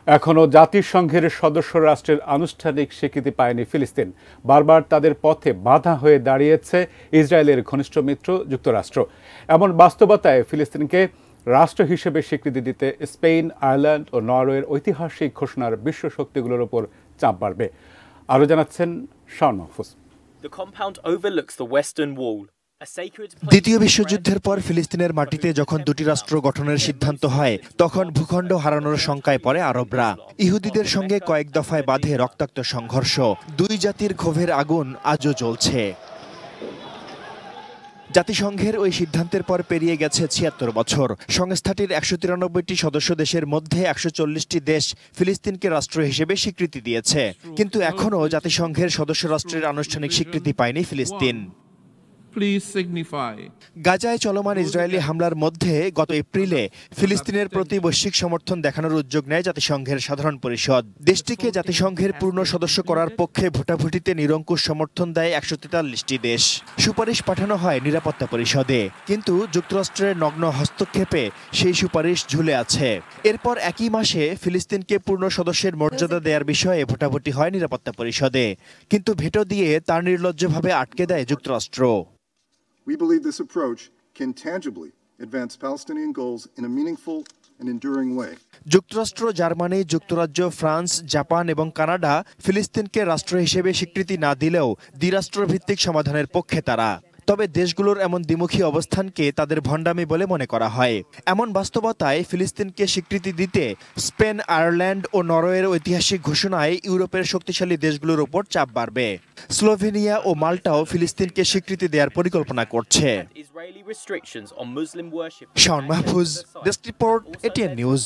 এখনো জাতিসংঘের সদস্য রাষ্ট্রের আনুষ্ঠানিক স্বীকৃতি পায়নি ফিলিস্তিন। বারবার তাদের পথে বাধা হয়ে দাঁড়িয়েছে ইসরায়েলের ঘনিষ্ঠ মিত্র যুক্তরাষ্ট্র। এমন বাস্তবতায় ফিলিস্তিনকে রাষ্ট্র হিসেবে স্বীকৃতি দিতে স্পেন, আয়ারল্যান্ড ও নরওয়ের ঐতিহাসিক ঘোষণার বিশ্ব শক্তিগুলোর উপর চাপ বাড়বে। আরও জানাচ্ছেন শাওন মাহফুজ। দ্বিতীয় বিশ্বযুদ্ধের পর ফিলিস্তিনের মাটিতে যখন দুটি রাষ্ট্র গঠনের সিদ্ধান্ত হয়, তখন ভূখণ্ড হারানোর শঙ্কায় পড়ে আরবরা। ইহুদিদের সঙ্গে কয়েক দফায় বাধে রক্তাক্ত সংঘর্ষ। দুই জাতির ক্ষোভের আগুন আজও জ্বলছে। জাতিসংঘের ওই সিদ্ধান্তের পর পেরিয়ে গেছে ৭৬ বছর। সংস্থাটির ১৯৩টি সদস্য দেশের মধ্যে ১৪০টি দেশ ফিলিস্তিনকে রাষ্ট্র হিসেবে স্বীকৃতি দিয়েছে, কিন্তু এখনও জাতিসংঘের সদস্য রাষ্ট্রের আনুষ্ঠানিক স্বীকৃতি পায়নি ফিলিস্তিন। গাজায় চলমান ইসরায়েলি হামলার মধ্যে গত এপ্রিলে ফিলিস্তিনের প্রতি বৈশ্বিক সমর্থন দেখানোর উদ্যোগ নেয় জাতিসংঘের সাধারণ পরিষদ। দেশটিকে জাতিসংঘের পূর্ণ সদস্য করার পক্ষে ভোটাভুটিতে নিরঙ্কুশ সমর্থন দেয় ১৪৩টি দেশ। সুপারিশ পাঠানো হয় নিরাপত্তা পরিষদে, কিন্তু যুক্তরাষ্ট্রের নগ্ন হস্তক্ষেপে সেই সুপারিশ ঝুলে আছে। এরপর একই মাসে ফিলিস্তিনকে পূর্ণ সদস্যের মর্যাদা দেওয়ার বিষয়ে ভোটাভুটি হয় নিরাপত্তা পরিষদে, কিন্তু ভেটো দিয়ে তার নির্লজ্জভাবে আটকে দেয় যুক্তরাষ্ট্র। We believe this approach can tangibly advance Palestinian goals in a meaningful and enduring way. যুক্তরাষ্ট্র, জার্মানি, যুক্তরাজ্য, ফ্রান্স, জাপান এবং কানাডা ফিলিস্তিনকে রাষ্ট্র হিসেবে স্বীকৃতি না দিলেও দ্বিরাষ্ট্রভিত্তিক সমাধানের পক্ষে তারা। তবে দেশগুলোর এমন দ্বিমুখী অবস্থানকে তাদের ভণ্ডামি বলে মনে করা হয়। এমন বাস্তবতায় ফিলিস্তিনকে স্বীকৃতি দিতে স্পেন, আয়ারল্যান্ড ও নরওয়ের ঐতিহাসিক ঘোষণায় ইউরোপের শক্তিশালী দেশগুলোর উপর চাপ বাড়বে। স্লোভেনিয়া ও মাল্টাও ফিলিস্তিনকে স্বীকৃতি দেওয়ার পরিকল্পনা করছে। Shaon Mahfuz, desk report, ATN news.